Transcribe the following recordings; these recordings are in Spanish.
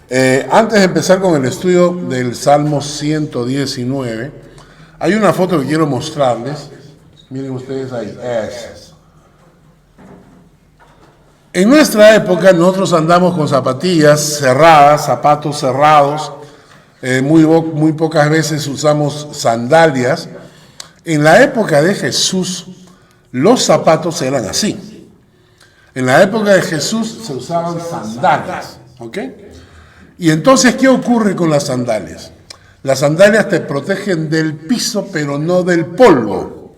Antes de empezar con el estudio del Salmo 119, hay una foto que quiero mostrarles. Miren ustedes ahí. En nuestra época nosotros andamos con zapatillas cerradas, zapatos cerrados. Muy pocas veces usamos sandalias. En la época de Jesús, los zapatos eran así. En la época de Jesús se usaban sandalias, ¿ok? Y entonces, ¿qué ocurre con las sandalias? Las sandalias te protegen del piso, pero no del polvo.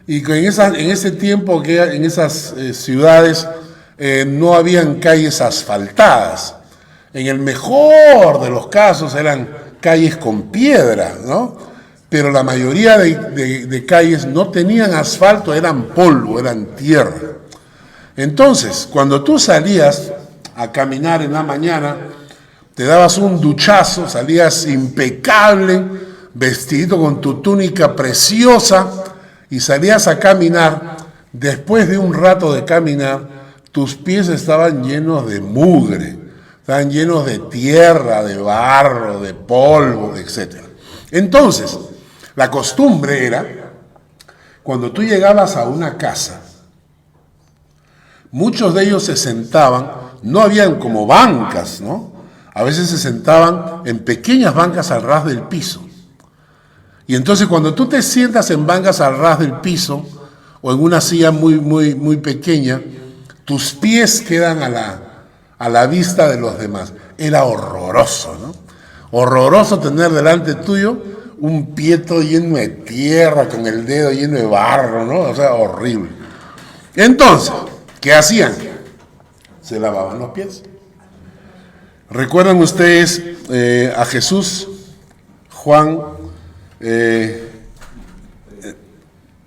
Y en ese tiempo, en esas ciudades, no habían calles asfaltadas. En el mejor de los casos eran calles con piedra, ¿no? Pero la mayoría de calles no tenían asfalto, eran polvo, eran tierra. Entonces, cuando tú salías a caminar en la mañana, te dabas un duchazo, salías impecable, vestidito con tu túnica preciosa, y salías a caminar. Después de un rato de caminar, tus pies estaban llenos de mugre, estaban llenos de tierra, de barro, de polvo, etc. Entonces, la costumbre era, cuando tú llegabas a una casa, muchos de ellos se sentaban, no habían como bancas, ¿no? A veces se sentaban en pequeñas bancas al ras del piso. Y entonces cuando tú te sientas en bancas al ras del piso, o en una silla muy pequeña, tus pies quedan a la vista de los demás. Era horroroso, ¿no? Horroroso tener delante tuyo un pie todo lleno de tierra, con el dedo lleno de barro, ¿no? O sea, horrible. Entonces, ¿qué hacían? Se lavaban los pies. ¿Recuerdan ustedes a Jesús? Juan,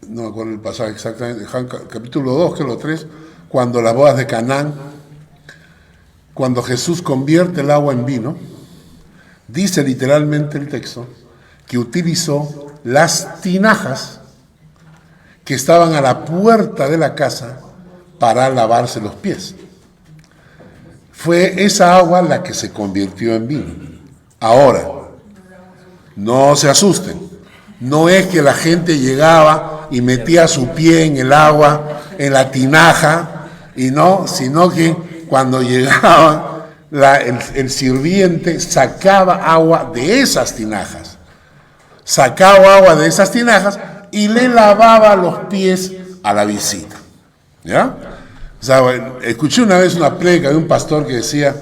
no me acuerdo el pasaje exactamente, Juan capítulo 2, que es lo 3, cuando las bodas de Canaán, cuando Jesús convierte el agua en vino, dice literalmente el texto que utilizó las tinajas que estaban a la puerta de la casa para lavarse los pies. Fue esa agua la que se convirtió en vino. Ahora, no se asusten. No es que la gente llegaba y metía su pie en el agua, en la tinaja, y no, sino que cuando llegaba el sirviente sacaba agua de esas tinajas. Sacaba agua de esas tinajas y le lavaba los pies a la visita. ¿Ya? O sea, escuché una vez una prédica de un pastor que decía: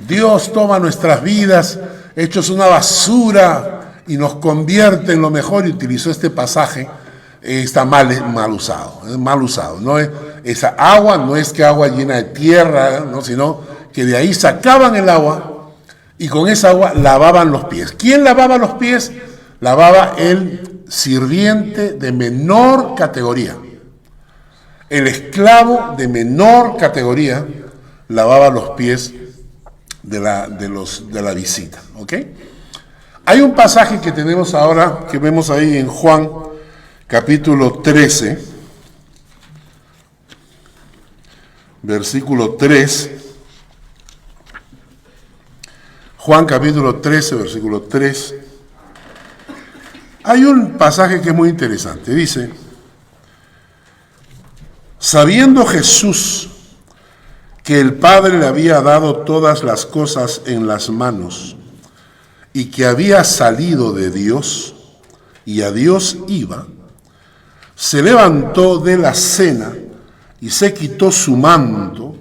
Dios toma nuestras vidas hechos una basura y nos convierte en lo mejor, y utilizó este pasaje. Está mal usado. No es, esa agua no es que agua llena de tierra, ¿no? Sino que de ahí sacaban el agua y con esa agua lavaban los pies. ¿Quién lavaba los pies? Lavaba el sirviente de menor categoría. El esclavo de menor categoría lavaba los pies de la visita, ¿ok? Hay un pasaje que tenemos ahora, que vemos ahí en Juan, capítulo 13, versículo 3. Juan, capítulo 13, versículo 3. Hay un pasaje que es muy interesante. Dice: sabiendo Jesús que el Padre le había dado todas las cosas en las manos y que había salido de Dios y a Dios iba, se levantó de la cena y se quitó su manto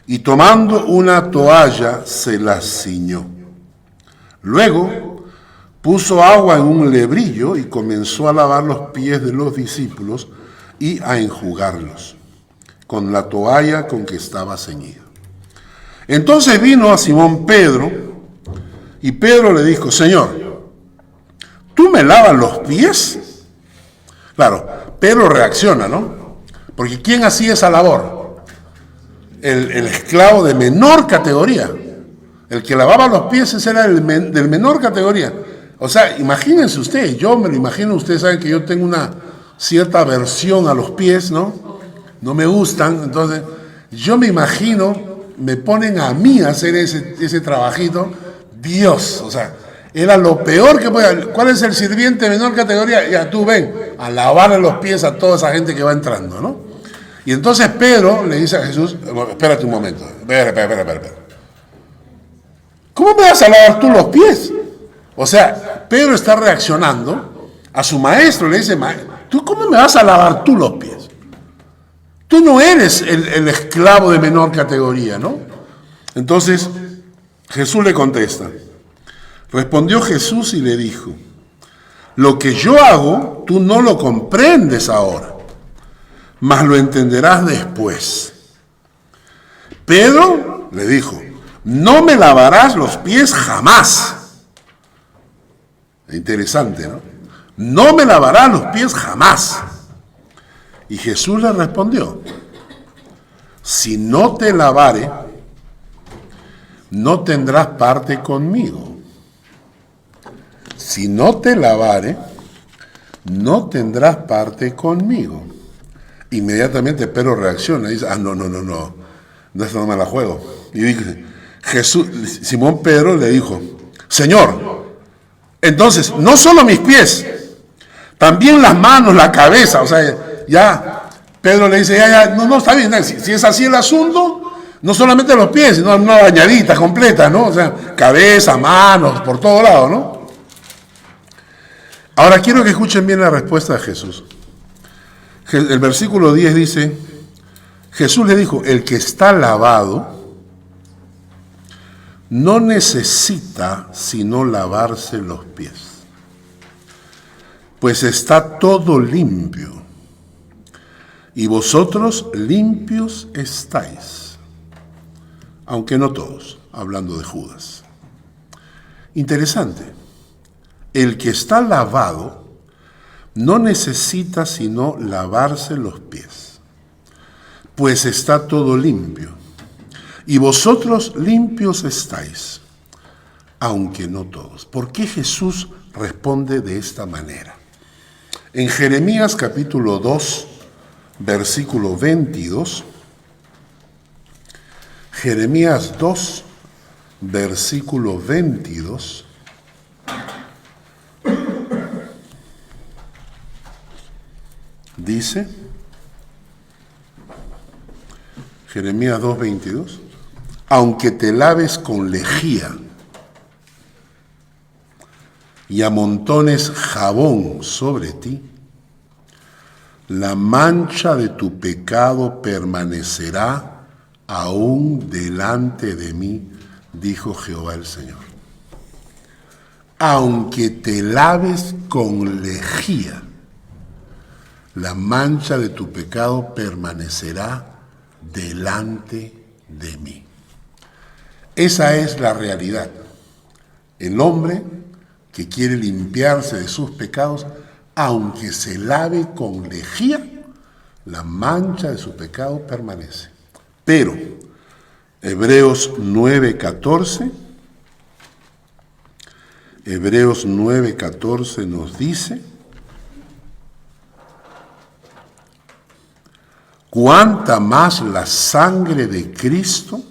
y tomando una toalla se la ciñó. Luego puso agua en un lebrillo y comenzó a lavar los pies de los discípulos y a enjugarlos con la toalla con que estaba ceñido. Entonces vino a Simón Pedro, y Pedro le dijo: Señor, ¿tú me lavas los pies? Claro, Pedro reacciona, ¿no? Porque ¿quién hacía esa labor? El esclavo de menor categoría. El que lavaba los pies, ese era del menor categoría. O sea, imagínense ustedes, yo me lo imagino, ustedes saben que yo tengo una cierta aversión a los pies, ¿no? No me gustan, entonces yo me imagino me ponen a mí a hacer ese trabajito. Dios, o sea, era lo peor que podía. ¿Cuál es el sirviente de menor categoría? Ya tú ven, a lavarle los pies a toda esa gente que va entrando, ¿no? Y entonces Pedro le dice a Jesús, espérate un momento, espera. ¿Cómo me vas a lavar tú los pies? O sea, Pedro está reaccionando a su maestro, le dice, ¿tú cómo me vas a lavar tú los pies? Tú no eres el esclavo de menor categoría, ¿no? Entonces, Jesús le contesta. Respondió Jesús y le dijo, lo que yo hago, tú no lo comprendes ahora, mas lo entenderás después. Pedro le dijo, no me lavarás los pies jamás. Interesante, ¿no? No me lavarás los pies jamás. Y Jesús le respondió, si no te lavare, no tendrás parte conmigo. Si no te lavare, no tendrás parte conmigo. Inmediatamente Pedro reacciona y dice, no, esta no me la juego. Y dice, Simón Pedro le dijo, Señor, entonces no solo mis pies, también las manos, la cabeza, o sea, ya Pedro le dice, no, está bien, si es así el asunto, no solamente los pies, sino una bañadita completa, ¿no? O sea, cabeza, manos, por todo lado, ¿no? Ahora quiero que escuchen bien la respuesta de Jesús. El versículo 10 dice, Jesús le dijo, el que está lavado no necesita sino lavarse los pies, pues está todo limpio, y vosotros limpios estáis, aunque no todos, hablando de Judas. Interesante, el que está lavado no necesita sino lavarse los pies, pues está todo limpio, y vosotros limpios estáis, aunque no todos. ¿Por qué Jesús responde de esta manera? En Jeremías capítulo 2, versículo 22, Jeremías 2, versículo 22, dice, Jeremías 2, 22, aunque te laves con lejía y amontones jabón sobre ti, la mancha de tu pecado permanecerá aún delante de mí, dijo Jehová el Señor. Aunque te laves con lejía, la mancha de tu pecado permanecerá delante de mí. Esa es la realidad. El hombre que quiere limpiarse de sus pecados, aunque se lave con lejía, la mancha de su pecado permanece. Pero Hebreos 9:14 nos dice, cuánta más la sangre de Cristo,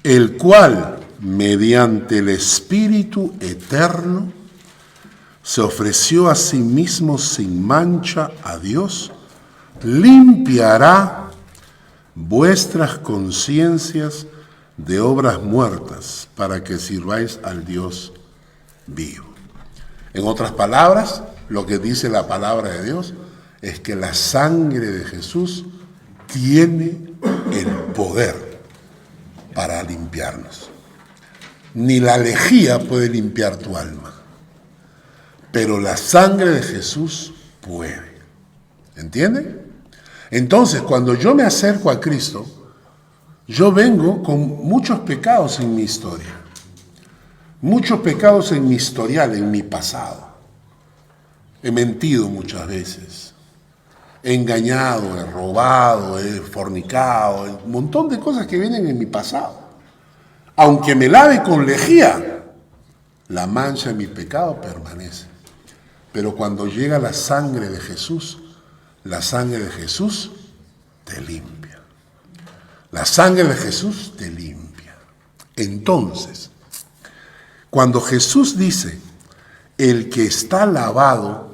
el cual, mediante el Espíritu eterno, se ofreció a sí mismo sin mancha a Dios, limpiará vuestras conciencias de obras muertas para que sirváis al Dios vivo. En otras palabras, lo que dice la palabra de Dios es que la sangre de Jesús tiene el poder para limpiarnos. Ni la lejía puede limpiar tu alma, pero la sangre de Jesús puede. ¿Entienden? Entonces, cuando yo me acerco a Cristo, yo vengo con muchos pecados en mi historia, muchos pecados en mi historial, en mi pasado. He mentido muchas veces, he engañado, he robado, he fornicado, un montón de cosas que vienen en mi pasado. Aunque me lave con lejía, la mancha de mi pecado permanece. Pero cuando llega la sangre de Jesús, la sangre de Jesús te limpia. La sangre de Jesús te limpia. Entonces, cuando Jesús dice, el que está lavado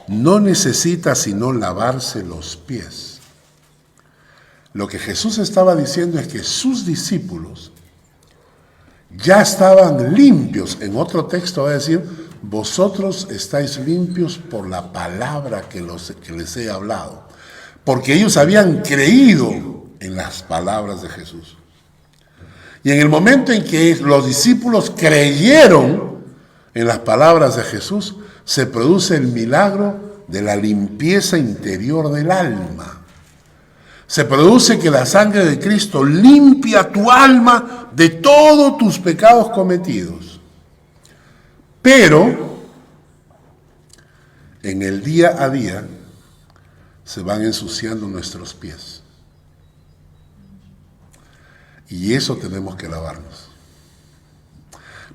no necesita sino lavarse los pies. Lo que Jesús estaba diciendo es que sus discípulos ya estaban limpios. En otro texto va a decir, vosotros estáis limpios por la palabra que les he hablado. Porque ellos habían creído en las palabras de Jesús. Y en el momento en que los discípulos creyeron en las palabras de Jesús, se produce el milagro de la limpieza interior del alma. Se produce que la sangre de Cristo limpia tu alma de todos tus pecados cometidos. Pero en el día a día se van ensuciando nuestros pies. Y eso tenemos que lavarnos.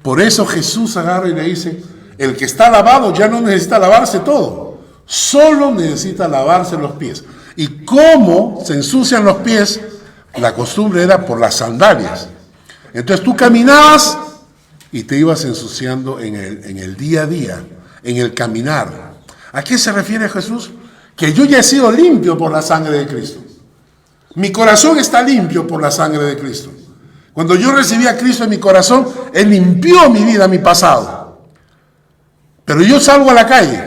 Por eso Jesús agarra y le dice, el que está lavado ya no necesita lavarse todo, solo necesita lavarse los pies. ¿Y cómo se ensucian los pies? La costumbre era por las sandalias. Entonces tú caminabas y te ibas ensuciando en el día a día, en el caminar. ¿A qué se refiere Jesús? Que yo ya he sido limpio por la sangre de Cristo. Mi corazón está limpio por la sangre de Cristo. Cuando yo recibí a Cristo en mi corazón, Él limpió mi vida, mi pasado. Pero yo salgo a la calle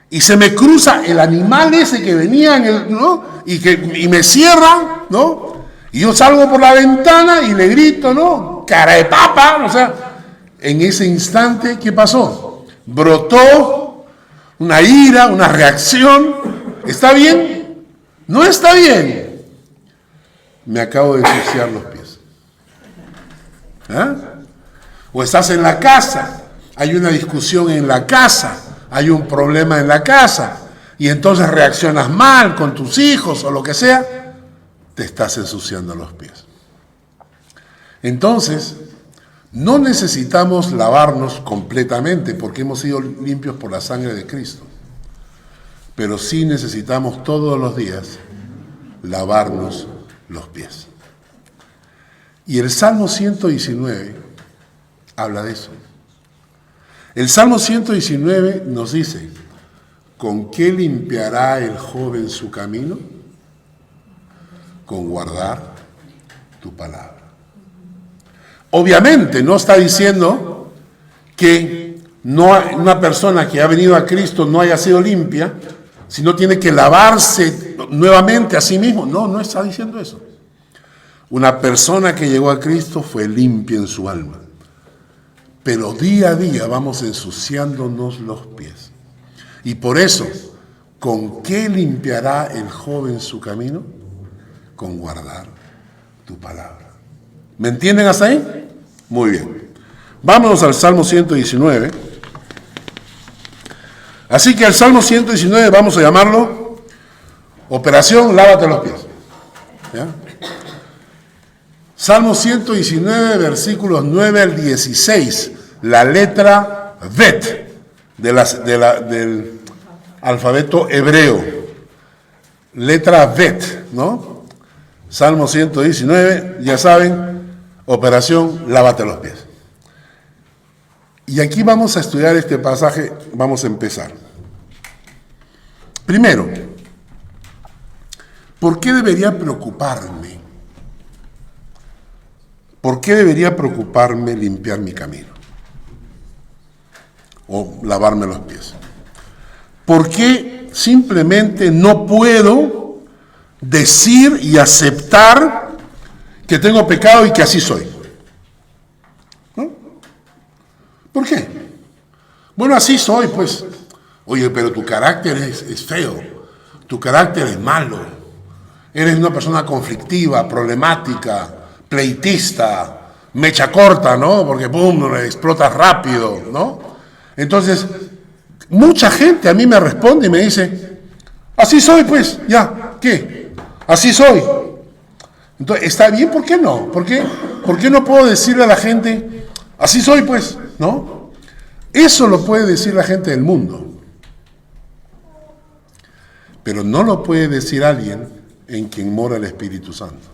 y se me cruza el animal ese que venía ¿no? y me cierra, ¿no? Y yo salgo por la ventana y le grito, ¿no? ¡Cara de papa! O sea, en ese instante, ¿qué pasó? Brotó una ira, una reacción. ¿Está bien? No está bien. Me acabo de ensuciar los pies. ¿Ah? O estás en la casa, hay una discusión en la casa, hay un problema en la casa, y entonces reaccionas mal con tus hijos o lo que sea, te estás ensuciando los pies. Entonces, no necesitamos lavarnos completamente porque hemos sido limpios por la sangre de Cristo, pero sí necesitamos todos los días lavarnos los pies. Y el Salmo 119 habla de eso. El Salmo 119 nos dice, ¿con qué limpiará el joven su camino? Con guardar tu palabra. Obviamente no está diciendo que una persona que ha venido a Cristo no haya sido limpia, sino tiene que lavarse nuevamente a sí mismo. No, no está diciendo eso. Una persona que llegó a Cristo fue limpia en su alma. Pero día a día vamos ensuciándonos los pies. Y por eso, ¿con qué limpiará el joven su camino? Con guardar tu palabra. ¿Me entienden hasta ahí? Muy bien. Vámonos al Salmo 119. Así que al Salmo 119 vamos a llamarlo Operación Lávate los pies. ¿Ya? Salmo 119, versículos 9 al 16, la letra Bet del alfabeto hebreo. Letra Bet, ¿no? Salmo 119, ya saben, operación Lávate los pies. Y aquí vamos a estudiar este pasaje, vamos a empezar. Primero, ¿por qué debería preocuparme? ¿Por qué debería preocuparme limpiar mi camino? O lavarme los pies. ¿Por qué simplemente no puedo decir y aceptar que tengo pecado y que así soy? ¿No? ¿Por qué? Bueno, así soy, pues. Oye, pero tu carácter es feo. Tu carácter es malo. Eres una persona conflictiva, problemática, pleitista, mecha corta, ¿no? Porque pum, explotas rápido, ¿no? Entonces, mucha gente a mí me responde y me dice, así soy, pues, ya, ¿qué? Así soy. Entonces, ¿está bien? ¿Por qué no? ¿Por qué no puedo decirle a la gente, así soy, pues, ¿no? Eso lo puede decir la gente del mundo. Pero no lo puede decir alguien en quien mora el Espíritu Santo.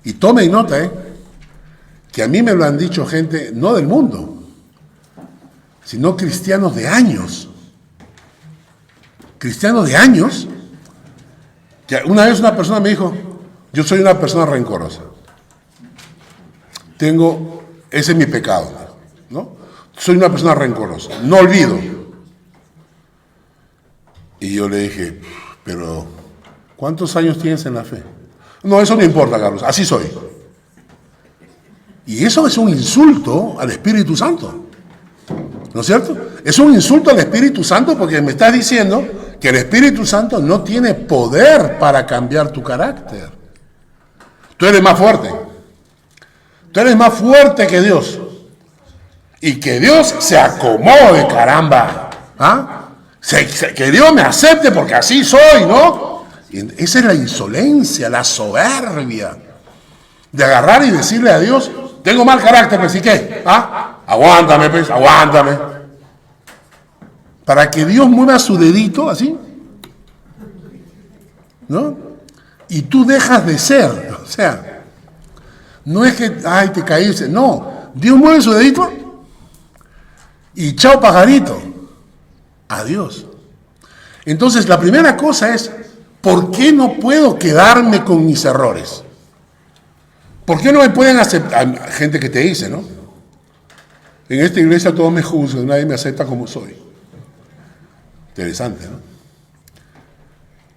Y tomen nota, que a mí me lo han dicho gente, no del mundo, sino cristianos de años. Cristianos de años, que una vez una persona me dijo, yo soy una persona rencorosa. Ese es mi pecado, ¿no? Soy una persona rencorosa, no olvido. Y yo le dije, pero ¿cuántos años tienes en la fe? No, eso no importa, Carlos, así soy. Y eso es un insulto al Espíritu Santo, ¿no es cierto? Es un insulto al Espíritu Santo porque me estás diciendo que el Espíritu Santo no tiene poder para cambiar tu carácter. Tú eres más fuerte. Tú eres más fuerte que Dios. Y que Dios se acomode, caramba. ¿Ah? Que Dios me acepte porque así soy, ¿no? Y esa es la insolencia, la soberbia. De agarrar y decirle a Dios, tengo mal carácter, pues, ¿y qué? ¿Ah? Aguántame, pues, aguántame. Para que Dios mueva su dedito así, ¿no? Y tú dejas de ser. O sea, no es que, ay, te caíste. No, Dios mueve su dedito y chao pajarito. Adiós. Entonces, la primera cosa es, ¿por qué no puedo quedarme con mis errores? ¿Por qué no me pueden aceptar? Hay gente que te dice, ¿no? En esta iglesia todos me juzgan, nadie me acepta como soy. Interesante, ¿no?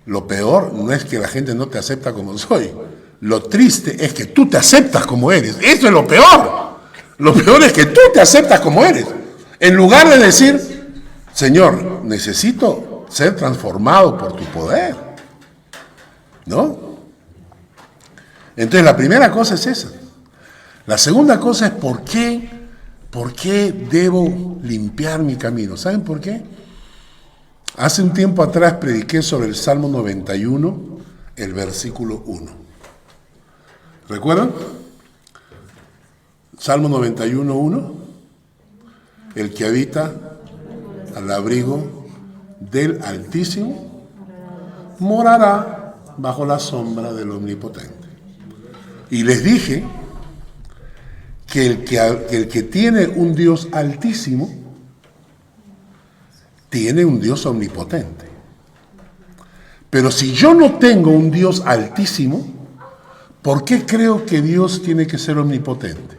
Lo peor no es que la gente no te acepta como soy. Lo triste es que tú te aceptas como eres. Eso es lo peor. Lo peor es que tú te aceptas como eres. En lugar de decir, Señor, necesito ser transformado por tu poder. ¿No? Entonces la primera cosa es esa. La segunda cosa es ¿por qué debo limpiar mi camino? ¿Saben por qué? Hace un tiempo atrás prediqué sobre el Salmo 91, el versículo 1. ¿Recuerdan? Salmo 91, 1. El que habita al abrigo del Altísimo morará bajo la sombra del Omnipotente. Y les dije que el que tiene un Dios altísimo tiene un Dios omnipotente. Pero si yo no tengo un Dios altísimo, ¿por qué creo que Dios tiene que ser omnipotente?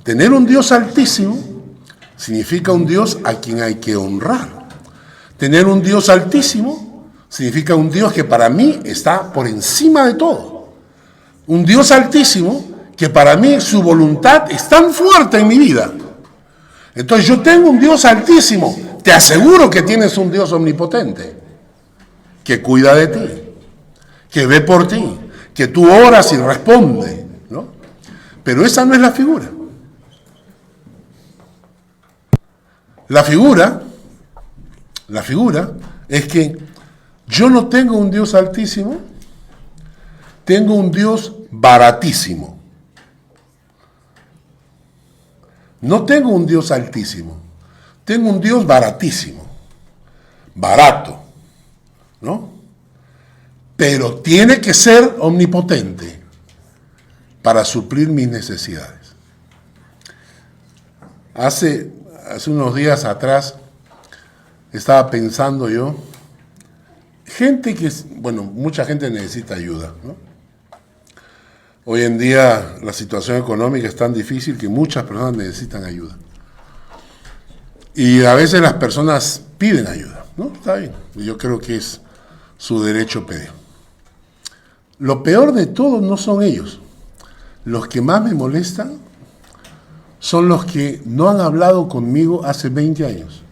Tener un Dios altísimo significa un Dios a quien hay que honrar. Tener un Dios altísimo significa un Dios que para mí está por encima de todo. Un Dios altísimo que para mí su voluntad es tan fuerte en mi vida. Entonces yo tengo un Dios altísimo. Te aseguro que tienes un Dios omnipotente que cuida de ti, que ve por ti, que tú oras y responde, ¿no? Pero esa no es la figura. La figura es que yo no tengo un Dios altísimo, tengo un Dios baratísimo. No tengo un Dios altísimo, tengo un Dios baratísimo, barato, ¿no? Pero tiene que ser omnipotente para suplir mis necesidades. Hace unos días atrás estaba pensando yo, mucha gente necesita ayuda, ¿no? Hoy en día la situación económica es tan difícil que muchas personas necesitan ayuda. Y a veces las personas piden ayuda, ¿no? Está bien, yo creo que es su derecho pedir. Lo peor de todo no son ellos. Los que más me molestan son los que no han hablado conmigo hace 20 años.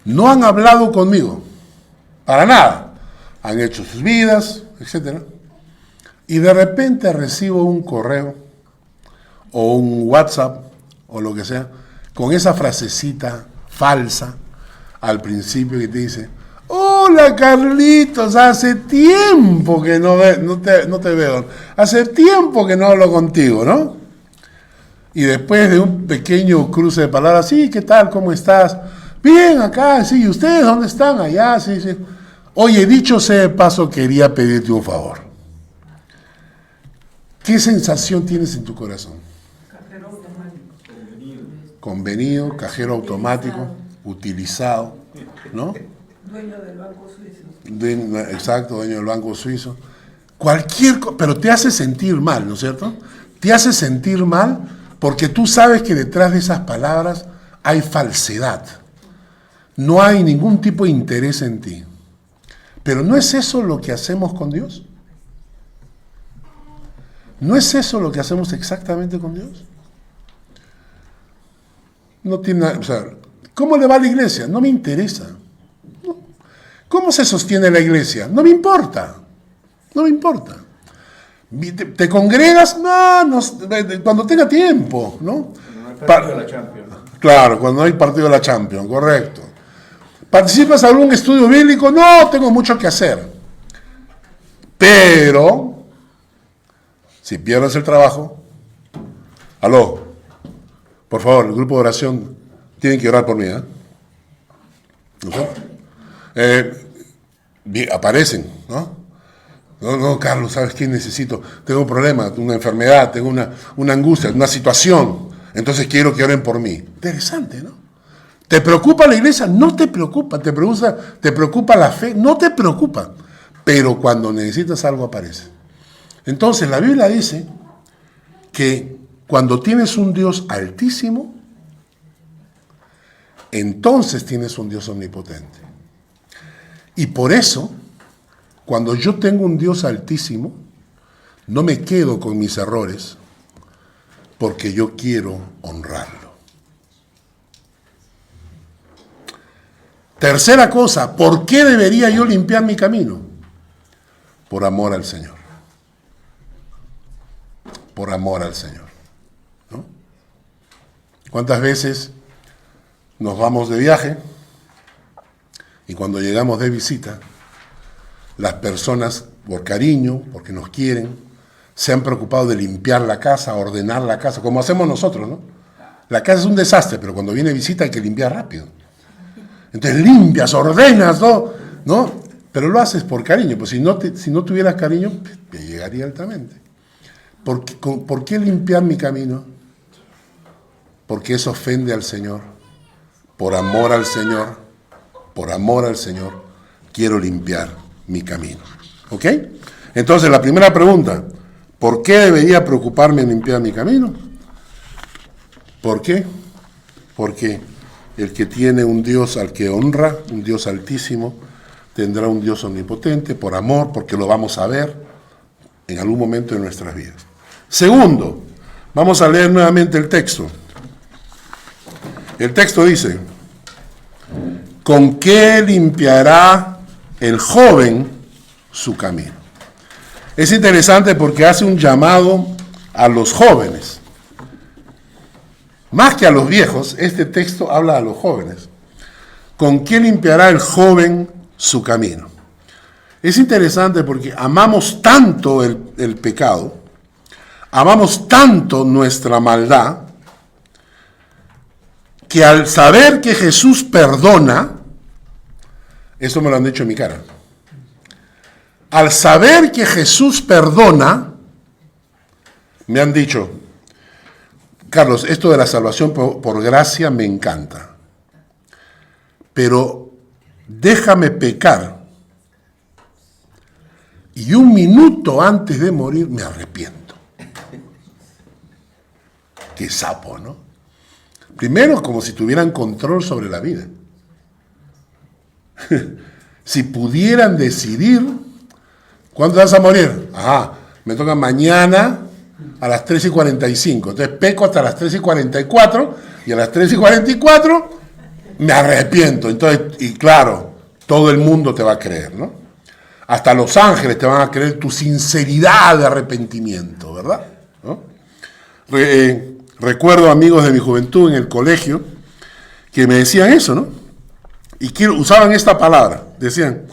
No han hablado conmigo, para nada. Han hecho sus vidas, etcétera. Y de repente recibo un correo o un WhatsApp o lo que sea, con esa frasecita falsa al principio que te dice, hola Carlitos, hace tiempo que no te veo, hace tiempo que no hablo contigo, ¿no? Y después de un pequeño cruce de palabras, sí, ¿qué tal? ¿Cómo estás? Bien, acá, sí. ¿Y ustedes dónde están? Allá, sí, sí. Oye, dicho sea de paso, quería pedirte un favor. ¿Qué sensación tienes en tu corazón? Cajero automático. Convenido, cajero automático, utilizado, ¿no? Dueño del banco suizo. Exacto, dueño del banco suizo. Pero te hace sentir mal, ¿no es cierto? Te hace sentir mal porque tú sabes que detrás de esas palabras hay falsedad. No hay ningún tipo de interés en ti. Pero ¿no es eso lo que hacemos con Dios? ¿No es eso lo que hacemos exactamente con Dios? No tiene nada, o sea, ¿cómo le va a la iglesia? No me interesa. ¿Cómo se sostiene la iglesia? No me importa. No me importa. ¿Te congregas? No, cuando tenga tiempo, ¿no? Cuando no hay partido de la Champions. Claro, cuando no hay partido de la Champions, correcto. ¿Participas en algún estudio bíblico? No, tengo mucho que hacer. Pero, si pierdes el trabajo, aló, por favor, el grupo de oración tienen que orar por mí, ¿eh? ¿No sé? Aparecen, ¿no? No, Carlos, ¿sabes qué necesito? Tengo un problema, una enfermedad, tengo una angustia, una situación. Entonces quiero que oren por mí. Interesante, ¿no? ¿Te preocupa la iglesia? No te preocupa. ¿Te preocupa la fe? No te preocupa. Pero cuando necesitas algo aparece. Entonces la Biblia dice que cuando tienes un Dios altísimo, entonces tienes un Dios omnipotente. Y por eso, cuando yo tengo un Dios altísimo, no me quedo con mis errores, porque yo quiero honrarlo. Tercera cosa, ¿por qué debería yo limpiar mi camino? Por amor al Señor. Por amor al Señor, ¿no? ¿Cuántas veces nos vamos de viaje y cuando llegamos de visita, las personas, por cariño, porque nos quieren, se han preocupado de limpiar la casa, ordenar la casa, como hacemos nosotros, ¿no? La casa es un desastre, pero cuando viene visita hay que limpiar rápido. Entonces limpias, ordenas, ¿no? Pero lo haces por cariño, pues si no tuvieras cariño, me llegaría altamente. ¿Por qué limpiar mi camino? Porque eso ofende al Señor. Por amor al Señor, quiero limpiar mi camino. ¿Ok? Entonces, la primera pregunta, ¿por qué debería preocuparme en limpiar mi camino? ¿Por qué? Porque el que tiene un Dios al que honra, un Dios altísimo, tendrá un Dios omnipotente, por amor, porque lo vamos a ver en algún momento de nuestras vidas. Segundo, vamos a leer nuevamente el texto. El texto dice, ¿con qué limpiará el joven su camino? Es interesante porque hace un llamado a los jóvenes. Más que a los viejos, este texto habla a los jóvenes. ¿Con qué limpiará el joven su camino? Es interesante porque amamos tanto el pecado, amamos tanto nuestra maldad, que al saber que Jesús perdona, eso me lo han dicho en mi cara, al saber que Jesús perdona, me han dicho, Carlos, esto de la salvación por gracia me encanta, pero déjame pecar y un minuto antes de morir me arrepiento. Qué sapo, ¿no? Primero, como si tuvieran control sobre la vida. Si pudieran decidir, ¿cuándo vas a morir? Me toca mañana a las 3:45. Entonces peco hasta las 3:44 y a las 3:44 me arrepiento. Entonces, y claro, todo el mundo te va a creer, ¿no? Hasta los ángeles te van a creer tu sinceridad de arrepentimiento, ¿verdad? ¿No? Recuerdo amigos de mi juventud en el colegio que me decían eso, ¿no? Y usaban esta palabra. Decían,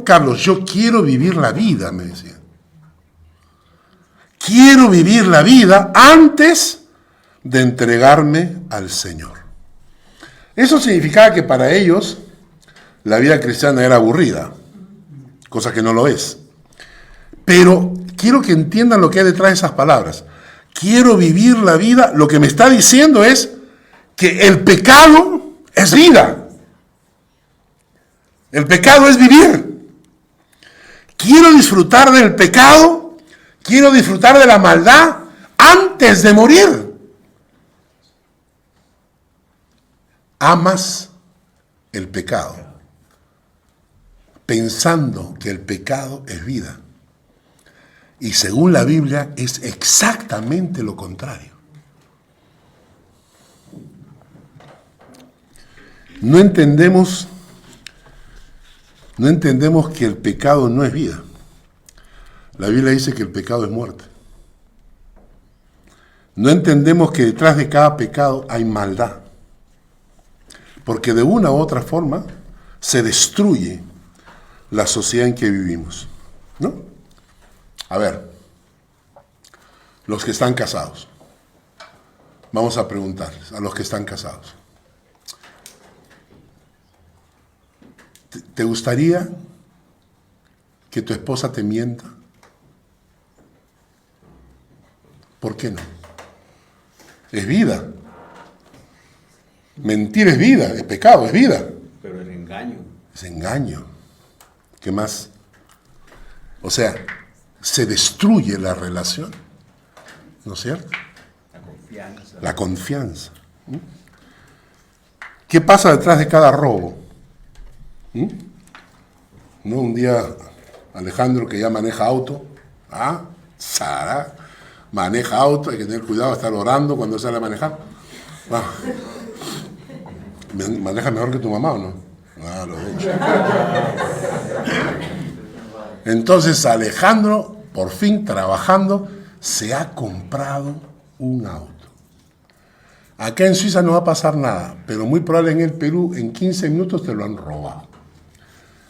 Carlos, yo quiero vivir la vida, me decían. Quiero vivir la vida antes de entregarme al Señor. Eso significaba que para ellos la vida cristiana era aburrida, cosa que no lo es. Pero quiero que entiendan lo que hay detrás de esas palabras. Quiero vivir la vida. Lo que me está diciendo es que el pecado es vida. El pecado es vivir. Quiero disfrutar del pecado, quiero disfrutar de la maldad antes de morir. Amas el pecado, pensando que el pecado es vida. Y según la Biblia es exactamente lo contrario. No entendemos que el pecado no es vida. La Biblia dice que el pecado es muerte. No entendemos que detrás de cada pecado hay maldad. Porque de una u otra forma se destruye la sociedad en que vivimos, ¿no? A ver, los que están casados. Vamos a preguntarles a los que están casados. ¿Te gustaría que tu esposa te mienta? ¿Por qué no? Es vida. Mentir es vida, es pecado, es vida. Pero es engaño. Es engaño. ¿Qué más? O sea, se destruye la relación, ¿no es cierto? La confianza. La confianza. ¿Qué pasa detrás de cada robo? ¿No? Un día Alejandro, que ya maneja auto, Sara, maneja auto, hay que tener cuidado de estar orando cuando sale a manejar. ¿Maneja mejor que tu mamá o no? Lo he hecho. Entonces Alejandro, por fin trabajando, se ha comprado un auto. Acá en Suiza no va a pasar nada, pero muy probable en el Perú, en 15 minutos te lo han robado.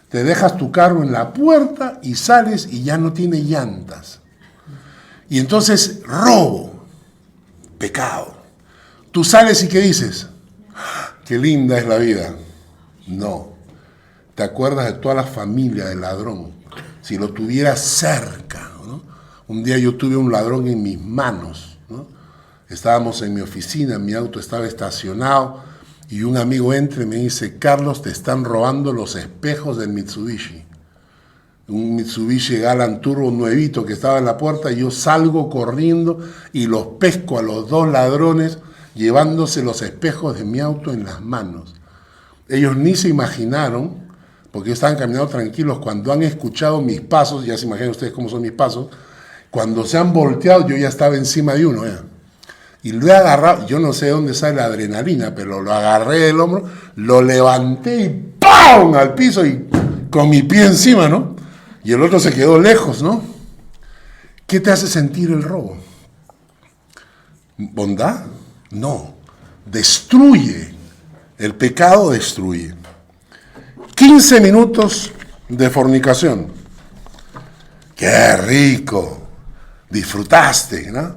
Te dejas tu carro en la puerta y sales y ya no tiene llantas. Y entonces, robo, pecado. Tú sales y ¿qué dices? Qué linda es la vida. No. Te acuerdas de toda la familia del ladrón. Si lo tuvieras cerca, ¿no? Un día yo tuve un ladrón en mis manos, ¿no? Estábamos en mi oficina, mi auto estaba estacionado y un amigo entra y me dice: Carlos, te están robando los espejos del Mitsubishi. Un Mitsubishi Galant Turbo nuevito que estaba en la puerta, y yo salgo corriendo y los pesco a los dos ladrones llevándose los espejos de mi auto en las manos. Ellos ni se imaginaron, porque ellos estaban caminando tranquilos, cuando han escuchado mis pasos, ya se imaginan ustedes cómo son mis pasos, cuando se han volteado yo ya estaba encima de uno, y lo he agarrado, yo no sé de dónde sale la adrenalina, pero lo agarré del hombro, lo levanté y ¡pum! Al piso y con mi pie encima, ¿no? Y el otro se quedó lejos, ¿no? ¿Qué te hace sentir el robo? ¿Bondad? No, destruye. El pecado destruye. 15 minutos de fornicación. ¡Qué rico! Disfrutaste, ¿no?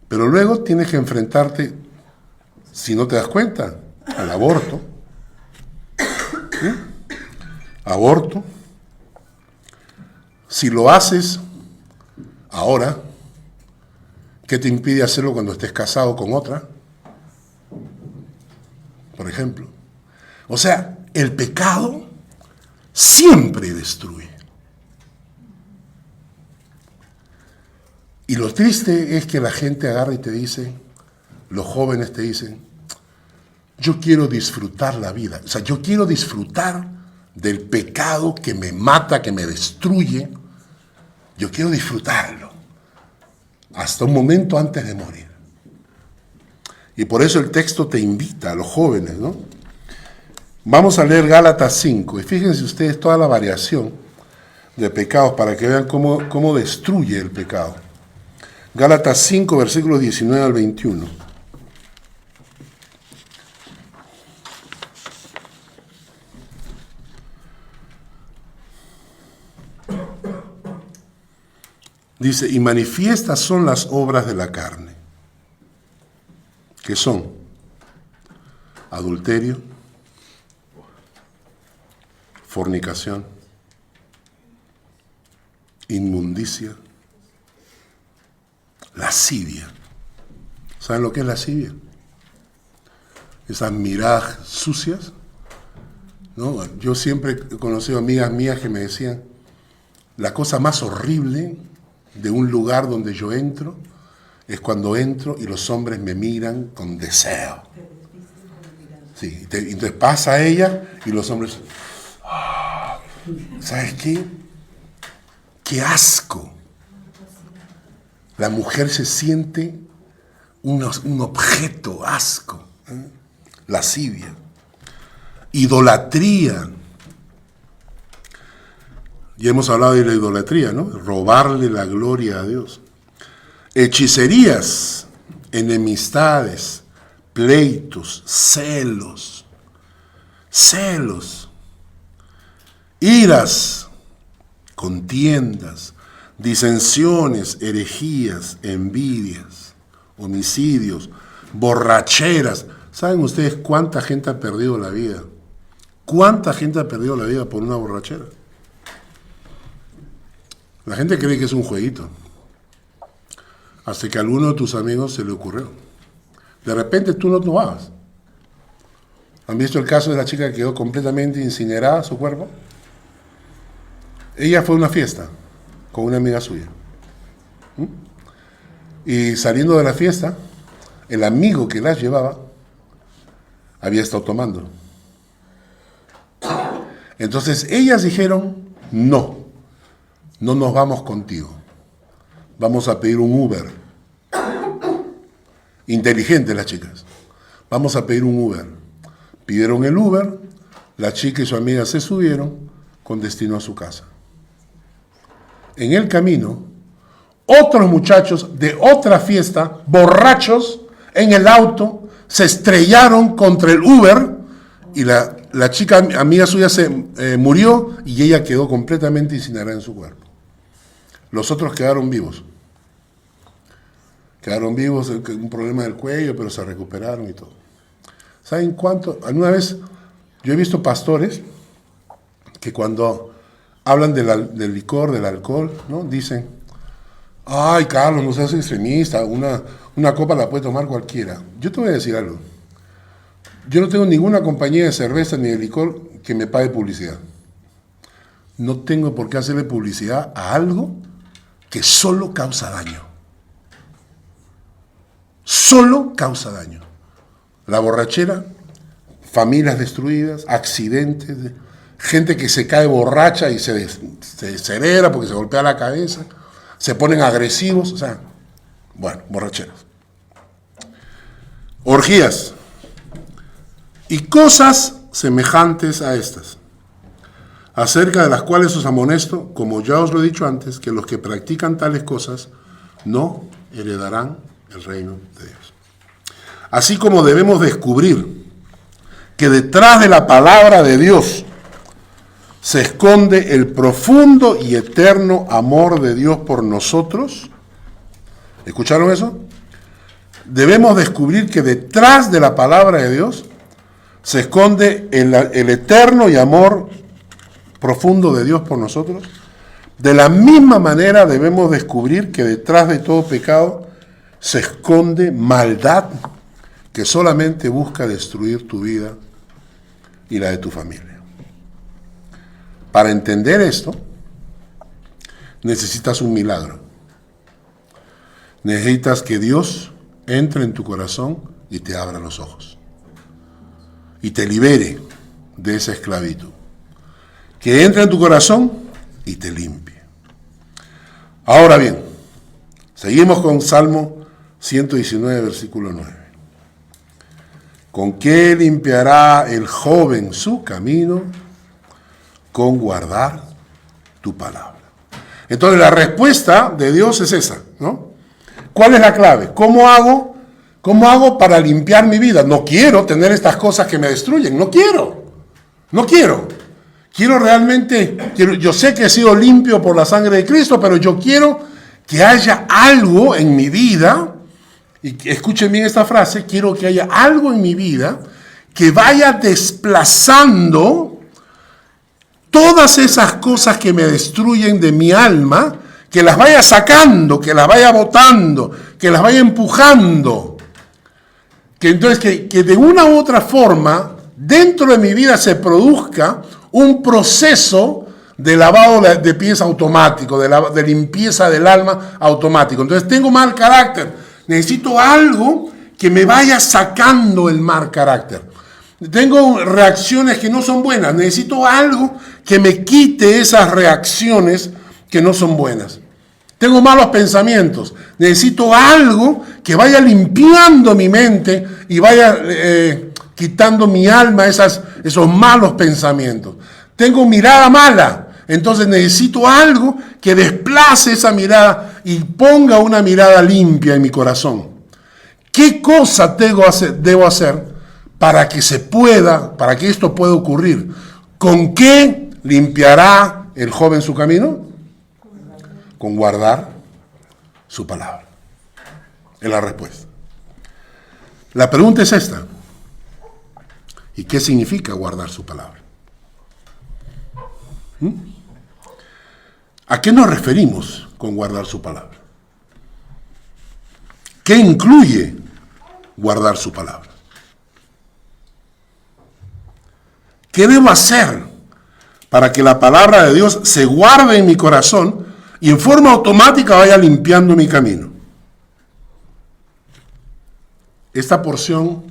Pero luego tienes que enfrentarte, si no te das cuenta, al aborto. ¿Sí? Aborto. Si lo haces ahora, ¿qué te impide hacerlo cuando estés casado con otra? Por ejemplo. O sea, el pecado siempre destruye. Y lo triste es que la gente agarra y te dice, los jóvenes te dicen, yo quiero disfrutar la vida. O sea, yo quiero disfrutar del pecado que me mata, que me destruye. Yo quiero disfrutarlo hasta un momento antes de morir. Y por eso el texto te invita a los jóvenes, ¿no? Vamos a leer Gálatas 5, y fíjense ustedes toda la variación de pecados para que vean cómo destruye el pecado. Gálatas 5, versículos 19 al 21. Dice, y manifiestas son las obras de la carne, que son adulterio, fornicación, inmundicia, lascivia. ¿Saben lo que es lascivia? Esas miradas sucias, ¿no? Yo siempre he conocido amigas mías que me decían, la cosa más horrible de un lugar donde yo entro es cuando entro y los hombres me miran con deseo. Sí, entonces pasa ella y los hombres, ¿sabes qué? ¡Qué asco! La mujer se siente un objeto, asco. Lascivia. Idolatría. Ya hemos hablado de la idolatría, ¿no? Robarle la gloria a Dios. Hechicerías, enemistades, pleitos, celos, iras, contiendas, disensiones, herejías, envidias, homicidios, borracheras. ¿Saben ustedes cuánta gente ha perdido la vida? ¿Cuánta gente ha perdido la vida por una borrachera? La gente cree que es un jueguito. Hasta que a alguno de tus amigos se le ocurrió. De repente tú no tomabas. ¿Han visto el caso de la chica que quedó completamente incinerada su cuerpo? Ella fue a una fiesta con una amiga suya. Y saliendo de la fiesta, el amigo que las llevaba había estado tomando. Entonces ellas dijeron, no nos vamos contigo. Vamos a pedir un Uber. Inteligentes las chicas. Vamos a pedir un Uber. Pidieron el Uber, la chica y su amiga se subieron con destino a su casa. En el camino, otros muchachos de otra fiesta, borrachos, en el auto, se estrellaron contra el Uber y la chica amiga suya se murió y ella quedó completamente incinerada en su cuerpo. Los otros quedaron vivos. Quedaron vivos, un problema del cuello, pero se recuperaron y todo. ¿Saben cuánto? Alguna vez yo he visto pastores que cuando hablan del licor, del alcohol, ¿no? Dicen, ay, Carlos, no seas extremista, una copa la puede tomar cualquiera. Yo te voy a decir algo. Yo no tengo ninguna compañía de cerveza ni de licor que me pague publicidad. No tengo por qué hacerle publicidad a algo que solo causa daño. Solo causa daño. La borrachera, familias destruidas, accidentes, gente que se cae borracha y se descerebra porque se golpea la cabeza, se ponen agresivos, o sea, bueno, borracheras. Orgías y cosas semejantes a estas, acerca de las cuales os amonesto, como ya os lo he dicho antes, que los que practican tales cosas no heredarán el reino de Dios. Así como debemos descubrir que detrás de la palabra de Dios se esconde el profundo y eterno amor de Dios por nosotros. ¿Escucharon eso? Debemos descubrir que detrás de la palabra de Dios se esconde el eterno y amor profundo de Dios por nosotros. De la misma manera debemos descubrir que detrás de todo pecado se esconde maldad que solamente busca destruir tu vida y la de tu familia. Para entender esto, necesitas un milagro. Necesitas que Dios entre en tu corazón y te abra los ojos. Y te libere de esa esclavitud. Que entre en tu corazón y te limpie. Ahora bien, seguimos con Salmo 119, versículo 9. ¿Con qué limpiará el joven su camino? Con guardar tu palabra. Entonces la respuesta de Dios es esa, ¿no? ¿Cuál es la clave? ¿Cómo hago para limpiar mi vida? No quiero tener estas cosas que me destruyen, no quiero. Quiero realmente, yo sé que he sido limpio por la sangre de Cristo, pero yo quiero que haya algo en mi vida, y escuchen bien esta frase, quiero que haya algo en mi vida, que vaya desplazando todas esas cosas que me destruyen de mi alma, que las vaya sacando, que las vaya botando, que las vaya empujando. Que entonces que de una u otra forma, dentro de mi vida se produzca un proceso de lavado de pies automático, de limpieza del alma automático. Entonces tengo mal carácter, necesito algo que me vaya sacando el mal carácter. Tengo reacciones que no son buenas, necesito algo que me quite esas reacciones que no son buenas. Tengo malos pensamientos, necesito algo que vaya limpiando mi mente y vaya quitando mi alma esos malos pensamientos. Tengo mirada mala, entonces necesito algo que desplace esa mirada y ponga una mirada limpia en mi corazón. ¿Qué cosa debo hacer para que para que esto pueda ocurrir? ¿Con qué limpiará el joven su camino? Con guardar su palabra. Es la respuesta. La pregunta es esta. ¿Y qué significa guardar su palabra? ¿A qué nos referimos con guardar su palabra? ¿Qué incluye guardar su palabra? ¿Qué debo hacer para que la palabra de Dios se guarde en mi corazón y en forma automática vaya limpiando mi camino? Esta porción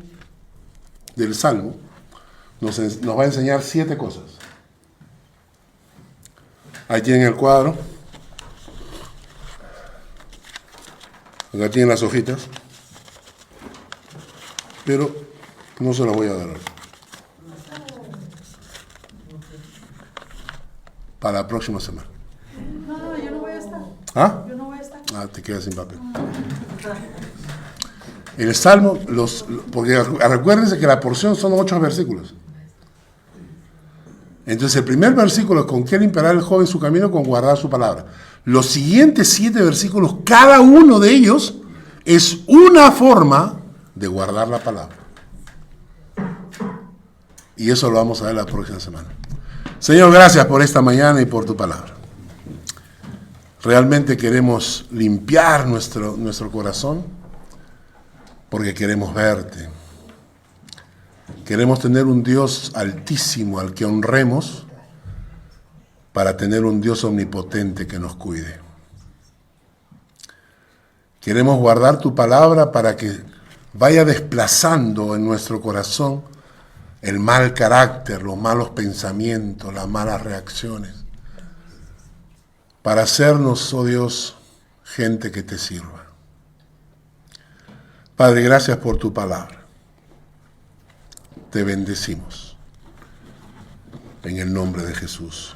del Salmo nos va a enseñar 7 cosas. Aquí en el cuadro, acá tienen las hojitas, pero no se las voy a dar para la próxima semana. No, yo no voy a estar. ¿Ah? Yo no voy a estar. Ah, te quedas sin papel. El Salmo, porque recuérdense que la porción son 8 versículos. Entonces el primer versículo es con qué limpiará el joven su camino, con guardar su palabra. Los siguientes 7 versículos, cada uno de ellos es una forma de guardar la palabra. Y eso lo vamos a ver la próxima semana. Señor, gracias por esta mañana y por tu palabra. Realmente queremos limpiar nuestro corazón porque queremos verte. Queremos tener un Dios altísimo al que honremos para tener un Dios omnipotente que nos cuide. Queremos guardar tu palabra para que vaya desplazando en nuestro corazón el mal carácter, los malos pensamientos, las malas reacciones, para hacernos, oh Dios, gente que te sirva. Padre, gracias por tu palabra. Te bendecimos. En el nombre de Jesús.